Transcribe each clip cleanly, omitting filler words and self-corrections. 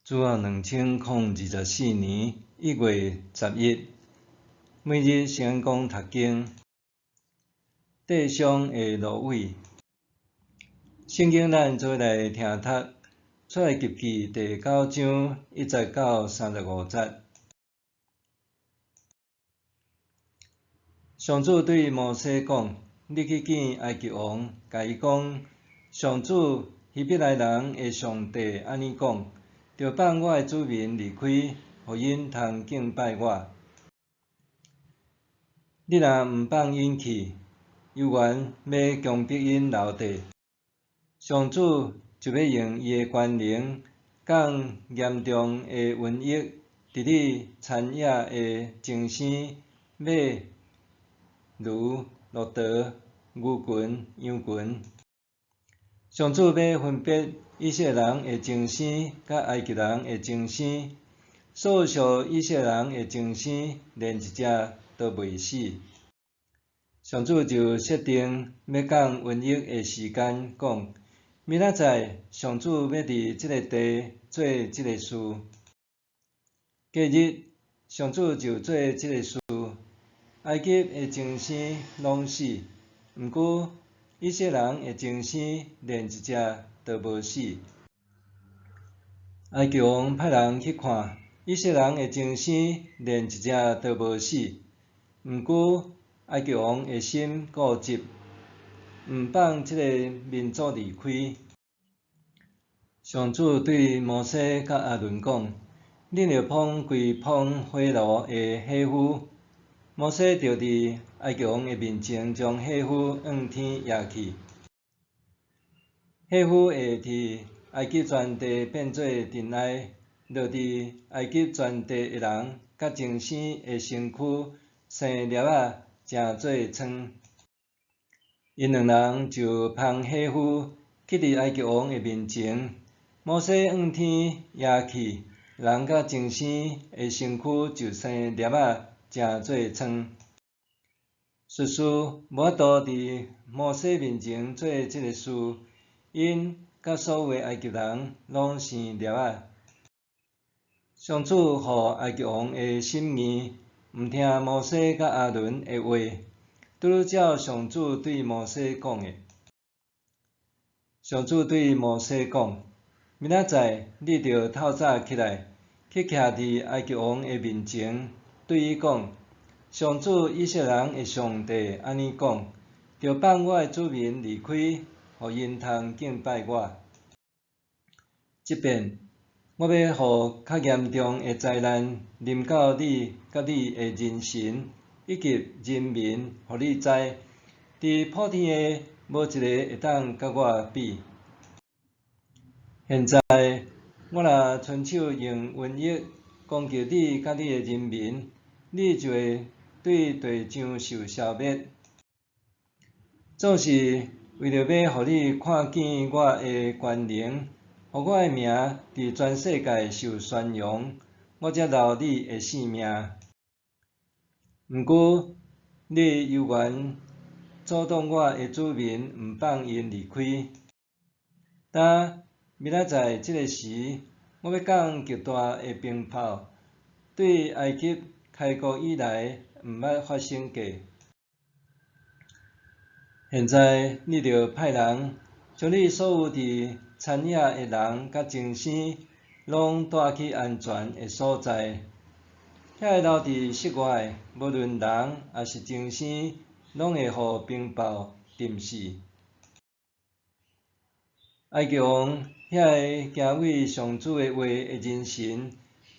主后2024年1月11日，每日成功读经，地上的芦苇。圣经咱做来听读，出埃及记第9章1节到35节。上主对摩西讲：“你去见埃及王，甲伊讲，上主希伯来人的上帝安尼讲。”着放我的子民离开，互因通敬拜我。你若毋放因去，有缘要强迫因留地，上主就要用伊的权能，降严重的瘟疫伫你田野的精生、马、驴、骆驼、牛群、羊群。上主要分别以色列人的精生，甲埃及人的精生，所属以色列人的精生，连一只都袂死。上主就设定要降瘟疫的时间，讲明仔载上主要伫即个地做即个事。隔日，上主就做即个事，埃及的精生拢死，毋过以色列人的精生连一只都无死。埃及王派人去看，以色列人的精生连一只都无死。毋过埃及王的心固执，毋放即个民族离开。上主对摩西甲阿伦讲：“恁着捧规捧火炉的火釜。”摩西就伫埃及王的面前，将火釜向天扬去。火釜会伫埃及全地变做尘埃，落伫埃及全地的人甲精生的身躯生粒仔，成做疮。因两人就捧火釜去伫埃及王的面前，摩西向天扬去，人甲精生的身躯就生粒仔，成做疮。术士无法度伫摩西面前做即个事，因甲所有的埃及人拢生粒仔。上主互埃及王的心硬，毋听摩西甲阿伦的话，拄拄照上主对摩西讲的。上主对摩西讲：“明仔载你着透早起来，去徛伫埃及王的面前，对伊讲：上主以色列人的上帝安尼讲：着放我的子民离开，互因通敬拜我。即便我要互较严重的灾难临到你甲你的人神，以及人民，互你知，伫普天的无一个会当甲我比。现在我若伸手用瘟疫攻击你甲你的人民，你就会对地上受消灭。总是为着要互你看见我的权能，互我的名伫全世界受宣扬，我才留你的性命。毋过你犹原阻挡我的子民，毋放因离开。当明仔载即个时，我要降极大的冰雹，对埃及开国以来毋捌发生过。现在你着派人将你所有伫田野的人甲精生，拢带去安全的所在。遐个留伫室外，无论人也是精生，拢会互冰雹浸死。埃及王遐个行为上主的话的人神，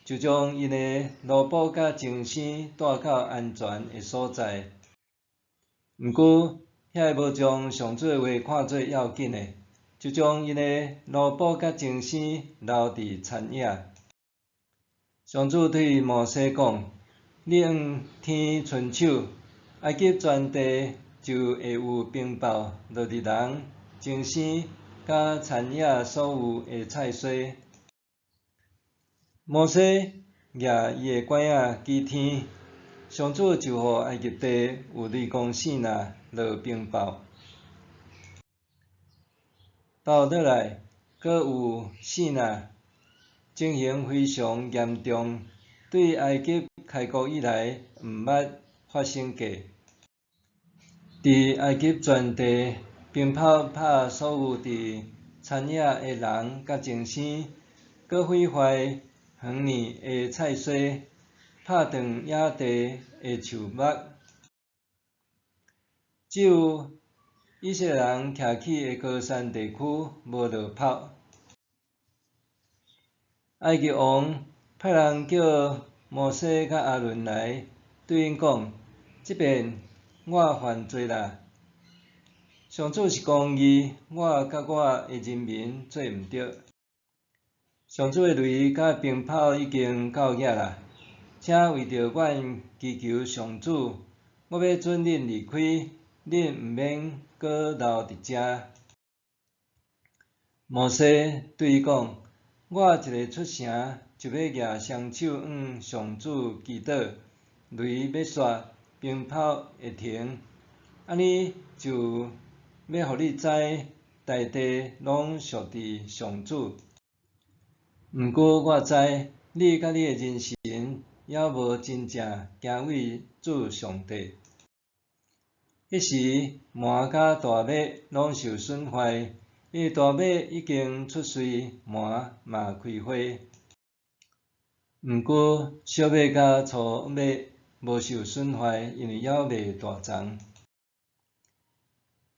就将因的奴仆甲精生带到安全的所在。毋过，遐个无将上主的话看做要紧的，就将因的奴仆甲精生留伫田野。上主对摩西讲：“你向天伸手，埃及全地就会有冰雹落伫人、精生甲田野所有的菜蔬。”摩西举伊的拐仔举天，上主就互埃及地有雷公闪呐落冰雹，暴落来，阁有闪呐，情形非常严重，对埃及开国以来毋捌发生过。伫埃及全地，鞭炮拍所有伫田野的人甲精生，搁毁坏荒年的菜蔬，拍断野地的树木。只有以色列人徛起的高山地区无落炮。埃及王派人叫摩西甲阿伦来，对因讲：即遍我犯罪啦！上主是公义，我甲我的人民做毋对。上主的雷甲鞭炮已经到额啦，请为着阮祈求上主，我要准恁离开，恁毋免搁留伫遮。摩西对伊讲：我一个出城，就要举双手向上主祈祷，雷要煞，鞭炮会停，安尼就要互你知，大地拢属伫上主。毋过我知，你甲你的人神也无真正敬畏主上帝。迄时麻甲大马拢受损坏，因为大马已经出穗，麻嘛开花。毋过小马甲粗马无受损坏，因为还未大丛。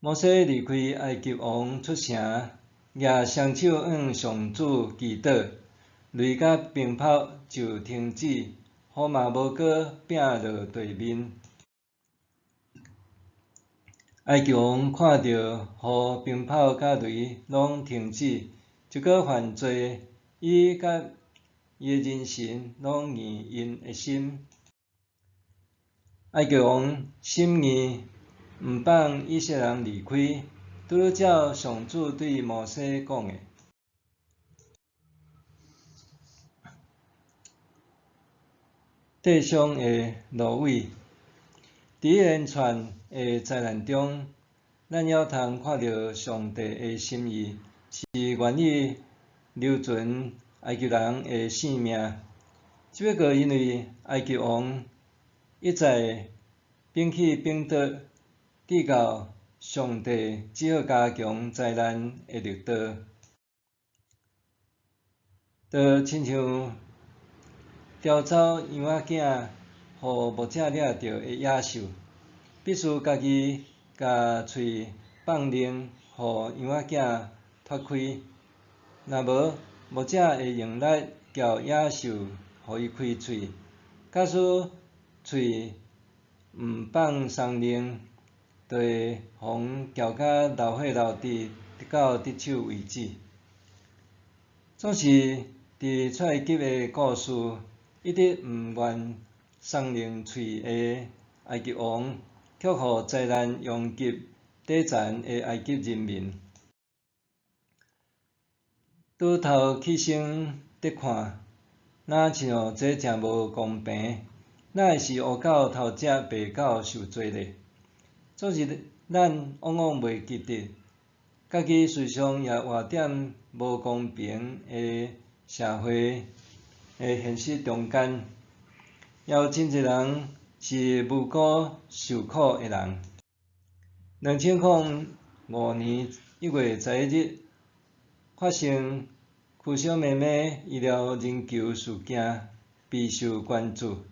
摩西离开埃及王出城，举双手向上主祈祷，雷甲鞭炮就停止，雨嘛无搁摒落地面。埃及王看到雨、鞭炮甲雷拢停止，就搁犯罪，伊甲伊的人神拢硬因的心。埃及王心硬，毋放以色列人离开，拄拄照上主对摩西讲的。地上的芦苇，伫一连串的灾难中，咱还通看到上帝的心意，是愿意留存埃及人的性命。只不过因为埃及王一再摒弃秉德，致到上帝只好加强灾难的力道，就亲像叼走羊仔囝，互牧者掠着的野兽，必须家己甲喙放灵，互羊仔囝脱开。若无，牧者会用力叫野兽，互伊开喙。假使喙毋放松灵，就会互叫甲流血流滴，直到得手为止。总是伫出埃及的故事，一直毋愿松灵喙的埃及王，却互灾难殃及底层的埃及人民。拄头起身得看，哪亲像这诚无公平，哪会是乌狗偷食白狗受罪呢？总是咱往往袂记得，家己时常也活踮无公平的社会的现实中间，也有真侪人是无辜受苦的人。2005年1月11日发生库小妹妹医疗人球事件，备受关注。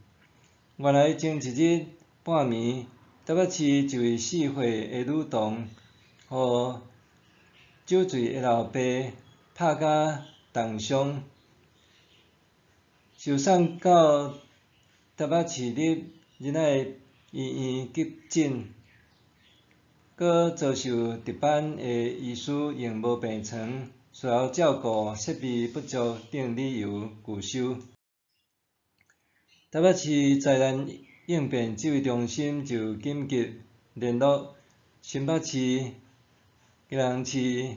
原来前一日半暝，台北市一位4岁的女童，互酒醉的老爸拍甲重伤，受送到台北市立仁爱医院急诊，搁遭受值班的医师用无病床、术后照顾设备不足等理由拒收。台北市灾难应变指挥中心就紧急联络新北市、基隆市、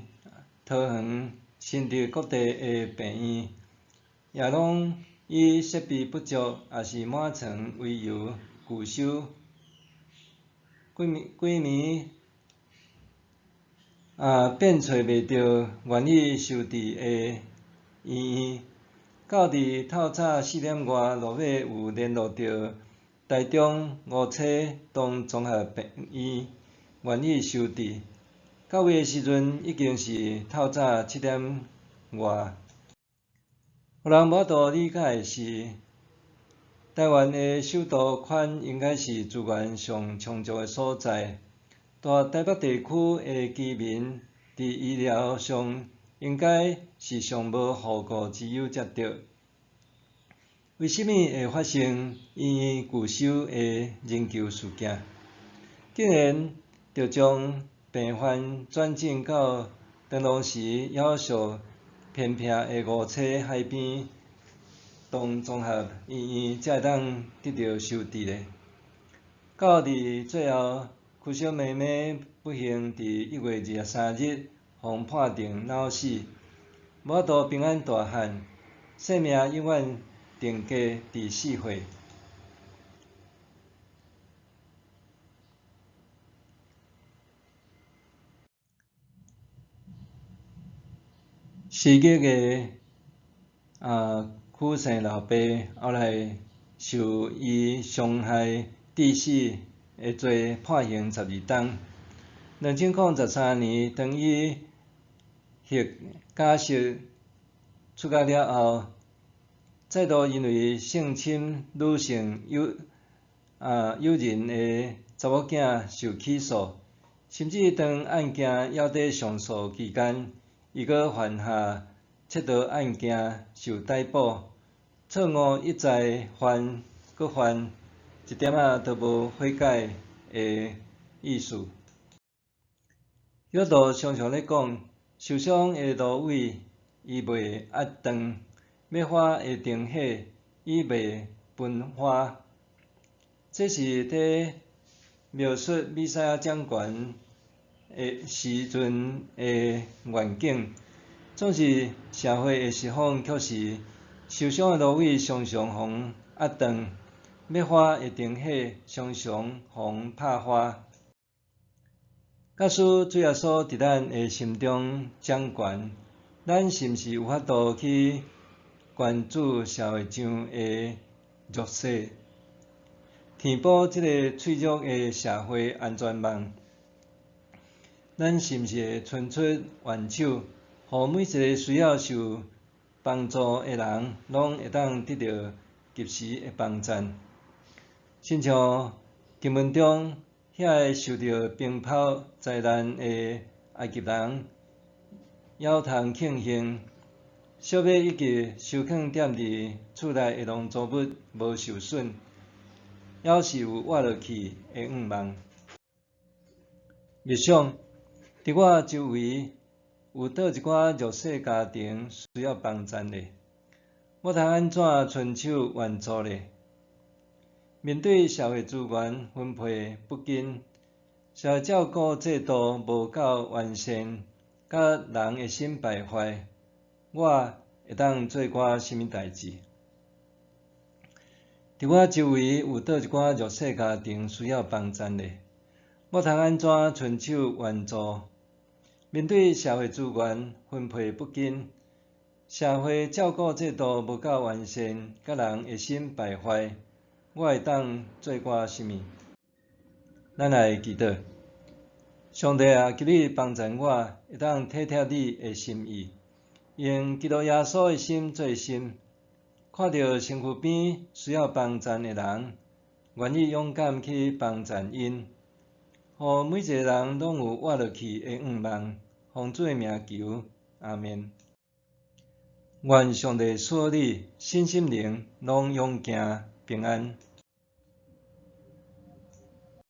桃园、新竹各地的病院，也拢以设备不足也是满床为由拒收。几暝遍找袂到愿意收治的医院，到伫透早4点外路尾有联络到台中五车东综合病院，愿意收治。到位的时阵已经是透早7点外。有人无法度理解是，台湾的首都圈应该是资源上充足的所在，大台北地区的居民伫医疗上应该是上无后顾之忧才对。为甚物会发生医院拒收的人球事件？竟然就将病患转进到长隆时夭寿偏僻的五车海边东综合医院才会当得到收治咧。到伫最后，屈小妹妹不幸伫1月23日被判定脑死，无法度平安大汉，性命永远定格伫4岁。失业的屈姓老爸后来受伊伤害致死的罪判刑12冬。2003年，当伊获假释出监了后，再度因为性侵女性友人的查某囝受起诉，甚至当案件还在上诉期间，伊阁犯下窃盗案件受逮捕，错误一再犯阁犯，一点仔都无悔改的意思。约度常常咧讲，受伤的芦苇伊袂压断，要花的丁火伊袂分花。这是伫描述米赛亚掌权的时阵的愿景。总是社会的实况，却是受伤的芦苇常常互压断，要花的丁火常常互拍花。假使主耶稣伫咱的心中掌权，咱是毋是有法度去关注社会上的弱势，填补这个脆弱的社会安全网？咱是毋是会伸出援手，互每一个需要受帮助的人，拢会当得到及时的帮赞？亲像经文中遐个受到冰雹灾难的埃及人，还通庆幸，小马以及收藏踮伫厝内的农作物无受损，还是有活落去的愿望。默想，伫我周围有倒一寡弱势家庭需要帮赞咧？我通安怎伸手援助咧？面对社会资源分配不均、社会照顾制度无够完善，甲人的心败坏，我会当做寡甚物代志？伫我周围有倒一寡弱势家庭需要帮赞咧？我通安怎伸手援助？面对社会资源分配不均、社会照顾制度无够完善，甲人的心败坏，我会当做寡甚物？咱来祈祷。上帝啊，求你帮助我，会当体贴你的心意，用基督耶稣的心做心，看到身躯边需要帮赞的人，愿意勇敢去帮赞因，互每一个人拢有活落去的愿望。奉主的名求，阿们。愿上帝赐你身心灵拢勇行平安。